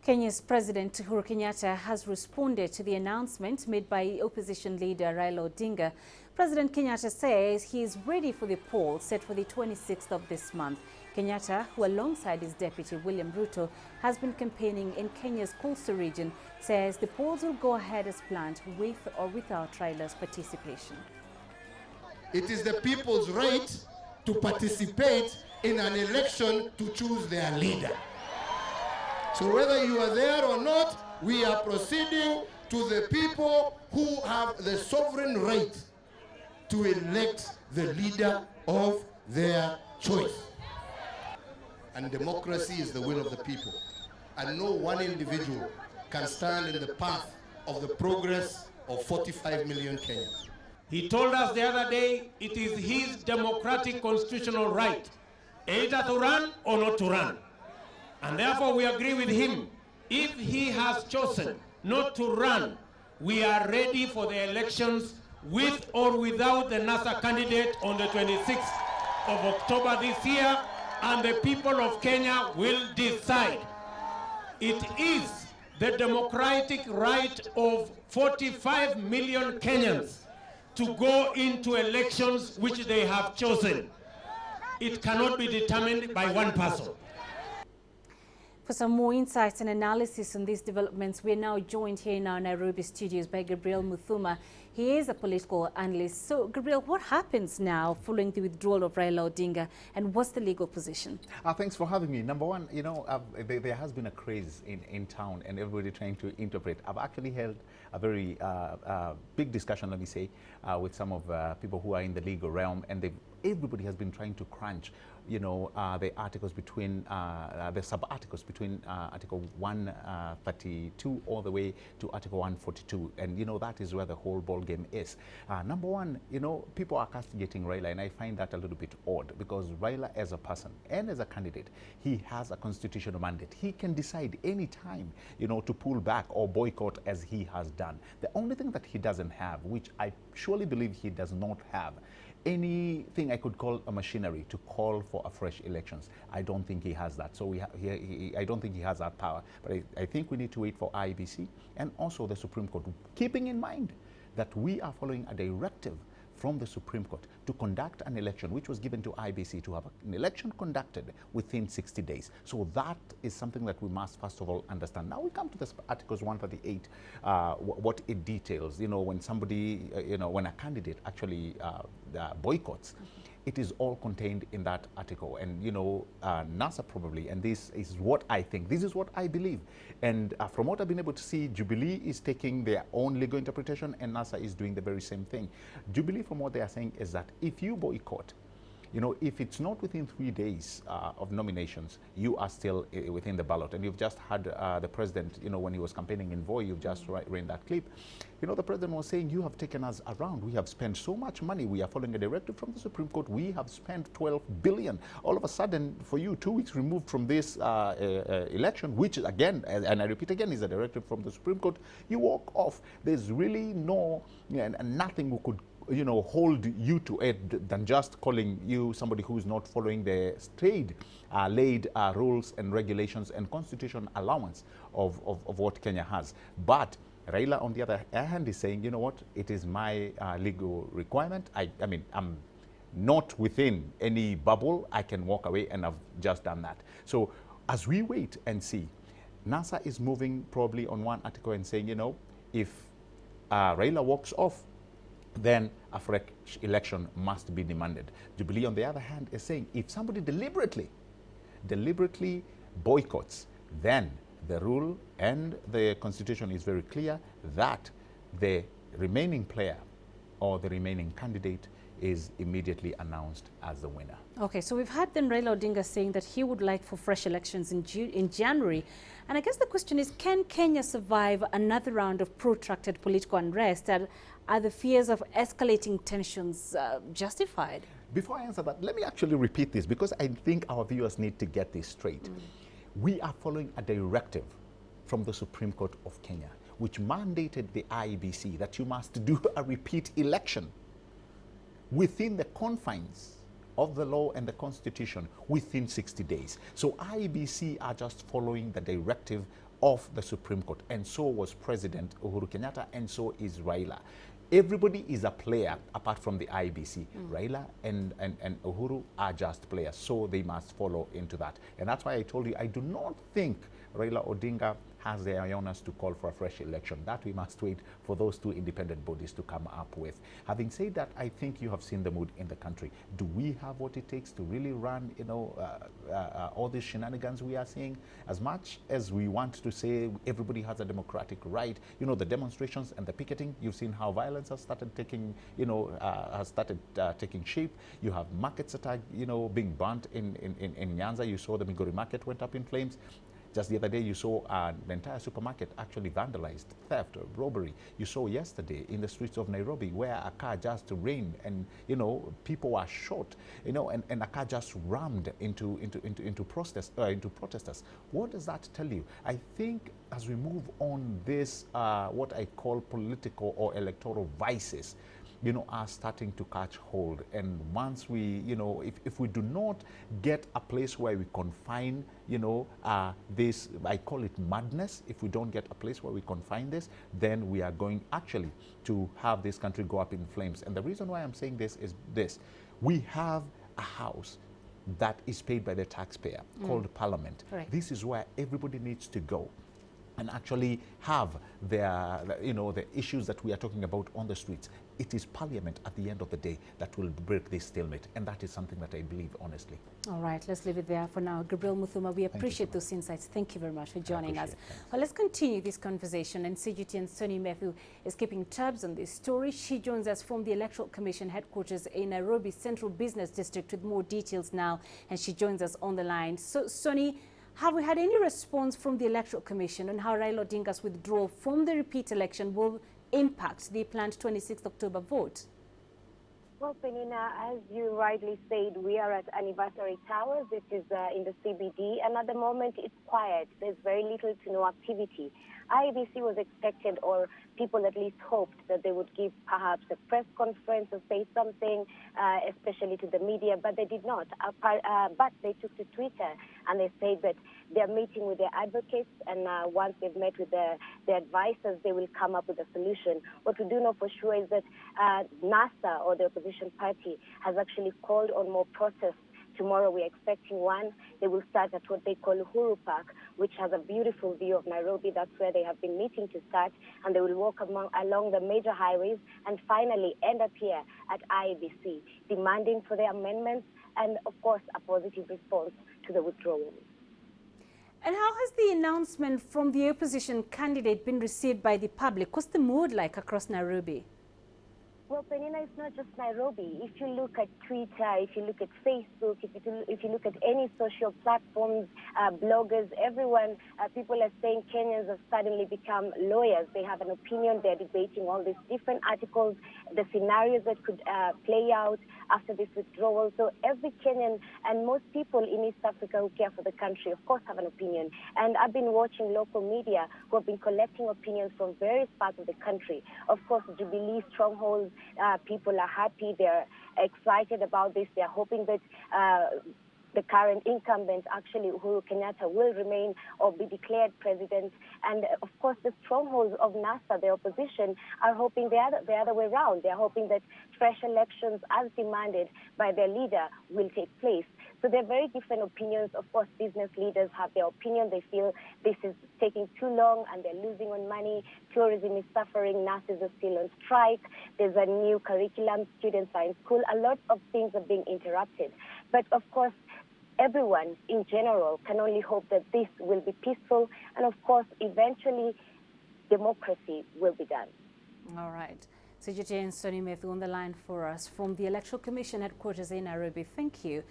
Kenya's President Uhuru Kenyatta has responded to the announcement made by opposition leader Raila Odinga. President Kenyatta says he is ready for the poll set for the 26th of this month. Kenyatta, who alongside his deputy William Ruto has been campaigning in Kenya's coastal region, says the polls will go ahead as planned with or without Raila's participation. It is the people's right to participate in an election to choose their leader. So whether you are there or not, we are proceeding to the people who have the sovereign right to elect the leader of their choice. And democracy is the will of the people. And no one individual can stand in the path of the progress of 45 million Kenyans. He told us the other day it is his democratic constitutional right either to run or not to run. And therefore we agree with him. If he has chosen not to run, we are ready for the elections with or without the NASA candidate on the 26th of October this year, and the people of Kenya will decide. It is the democratic right of 45 million Kenyans to go into elections which they have chosen. It cannot be determined by one person. For some more insights and analysis on these developments, we are now joined here in our Nairobi studios by Gabriel Muthuma. He is a political analyst. So, Gabriel, what happens now following the withdrawal of Raila Odinga, and what's the legal position? Thanks for having me. Number one, there has been a craze in town and everybody trying to interpret. I've actually held a very big discussion, let me say, with some of people who are in the legal realm, and everybody has been trying to crunch the articles between, the sub-articles between Article 132 all the way to Article 142. And, that is where the whole ball game is. Number one, people are castigating Raila, and I find that a little bit odd because Raila as a person and as a candidate, he has a constitutional mandate. He can decide any time, to pull back or boycott as he has done. The only thing that he doesn't have, which I surely believe he does not have, anything I could call a machinery to call for a fresh elections. I don't think he has that. So I don't think he has that power. But I think we need to wait for IEBC and also the Supreme Court, keeping in mind that we are following a directive from the Supreme Court to conduct an election, which was given to IEBC to have an election conducted within 60 days. So that is something that we must first of all understand. Now we come to this Articles 138, what it details. When somebody, when a candidate actually boycotts, it is all contained in that article. And, NASA probably, and this is what I think, this is what I believe. And from what I've been able to see, Jubilee is taking their own legal interpretation and NASA is doing the very same thing. Jubilee, from what they are saying, is that if you boycott, if it's not within 3 days of nominations, you are still within the ballot. And you've just had the president, when he was campaigning in Voi, you've just ran that clip. The president was saying, you have taken us around. We have spent so much money. We are following a directive from the Supreme Court. We have spent 12 billion. All of a sudden, for you, 2 weeks removed from this election, which again, and I repeat again, is a directive from the Supreme Court, you walk off. There's really nothing we could hold you to it than just calling you somebody who is not following the laid rules and regulations and constitutional allowance of what Kenya has. But Raila, on the other hand, is saying, it is my legal requirement. I mean, I'm not within any bubble. I can walk away, and I've just done that. So as we wait and see, NASA is moving probably on one article and saying, if Raila walks off, then a fresh election must be demanded. Jubilee, on the other hand, is saying if somebody deliberately boycotts, then the rule and the constitution is very clear that the remaining player or the remaining candidate is immediately announced as the winner. Okay, so we've had then Raila Odinga saying that he would like for fresh elections in January. And I guess the question is, can Kenya survive another round of protracted political unrest? And are the fears of escalating tensions justified? Before I answer that, let me actually repeat this because I think our viewers need to get this straight. We are following a directive from the Supreme Court of Kenya, which mandated the IEBC that you must do a repeat election within the confines of the law and the constitution within 60 days. So IEBC are just following the directive of the Supreme Court, and so was President Uhuru Kenyatta, and so is Raila. Everybody is a player apart from the IBC. Raila and Uhuru are just players, so they must follow into that. And that's why I told you, I do not think Raila Odinga has the ionas to call for a fresh election. That we must wait for those two independent bodies to come up with. Having said that, I think you have seen the mood in the country. Do we have what it takes to really run, all these shenanigans we are seeing? As much as we want to say everybody has a democratic right, the demonstrations and the picketing, you've seen how violence has started taking, taking shape. You have markets that are, being burnt in Nyanza. You saw the Migori market went up in flames. Just the other day, you saw an entire supermarket actually vandalized, theft, robbery. You saw yesterday in the streets of Nairobi where a car just rained and, people were shot, and a car just rammed into protesters. What does that tell you? I think as we move on this, what I call political or electoral vices, are starting to catch hold. And once we, if we do not get a place where we confine, this, I call it madness, if we don't get a place where we confine this, then we are going actually to have this country go up in flames. And the reason why I'm saying this is this. We have a house that is paid by the taxpayer called Parliament. Right. This is where everybody needs to go and actually have their, the issues that we are talking about on the streets. It is Parliament at the end of the day that will break this stalemate, and that is something that I believe, honestly. All right, let's leave it there for now. Gabriel Muthuma, we appreciate those insights. Thank you very much for joining us. Well, let's continue this conversation, and CGTN's Sonny Matthew is keeping tabs on this story. She joins us from the Electoral Commission headquarters in Nairobi Central Business District with more details now, and she joins us on the line. So, Sonny, have we had any response from the Electoral Commission on how Raila Odinga's withdrawal from the repeat election will impact the planned 26th October vote? Well, Penina, as you rightly said, we are at Anniversary Towers. This is in the CBD, and at the moment it's quiet. There's very little to no activity. IEBC was expected, or people at least hoped, that they would give perhaps a press conference or say something, especially to the media, but they did not. But they took to Twitter and they said that they're meeting with their advocates, and once they've met with their advisors, they will come up with a solution. What we do know for sure is that NASA, or the opposition party, has actually called on more protests. Tomorrow we're expecting one. They will start at what they call Uhuru Park, which has a beautiful view of Nairobi. That's where they have been meeting to start, and they will walk along the major highways and finally end up here at IEBC, demanding for their amendments and, of course, a positive response to the withdrawal. And how has the announcement from the opposition candidate been received by the public? What's the mood like across Nairobi? Well, Penina, it's not just Nairobi. If you look at Twitter, if you look at Facebook, if you look at any social platforms, bloggers, everyone, people are saying Kenyans have suddenly become lawyers. They have an opinion. They're debating all these different articles, the scenarios that could play out after this withdrawal. So every Kenyan and most people in East Africa who care for the country, of course, have an opinion. And I've been watching local media who have been collecting opinions from various parts of the country. Of course, Jubilee strongholds, people are happy. They're excited about this. They're hoping that the current incumbent, actually Uhuru Kenyatta, will remain or be declared president. And of course, the strongholds of NASA, the opposition, are hoping the other way around. They're hoping that fresh elections, as demanded by their leader, will take place. So there are very different opinions. Of course, business leaders have their opinion. They feel this is taking too long and they're losing on money. Tourism is suffering. Nurses are still on strike. There's a new curriculum. Students are in school. A lot of things are being interrupted. But of course, everyone in general can only hope that this will be peaceful. And of course, eventually, democracy will be done. All right. CGTN Sonny Matthew on the line for us from the Electoral Commission headquarters in Nairobi. Thank you.